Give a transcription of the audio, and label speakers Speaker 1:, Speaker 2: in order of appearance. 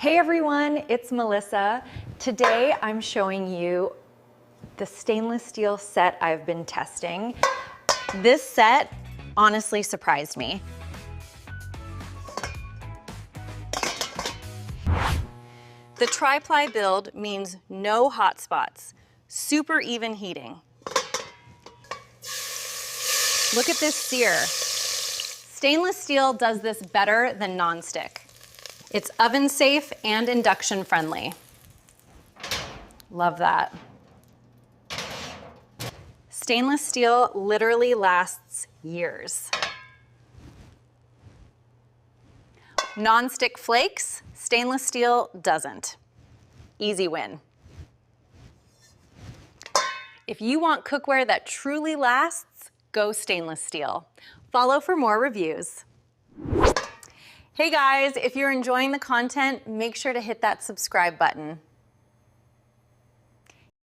Speaker 1: Hey everyone, it's Melissa. Today I'm showing you the stainless steel set I've been testing. This set honestly surprised me. The Tri-ply build means no hot spots, super even heating. Look at this sear. Stainless steel does this better than nonstick. It's oven safe and induction friendly. Love that. Stainless steel literally lasts years. Non-stick flakes, stainless steel doesn't. Easy win. If you want cookware that truly lasts, go stainless steel. Follow for more reviews. Hey guys, if you're enjoying the content, make sure to hit that subscribe button.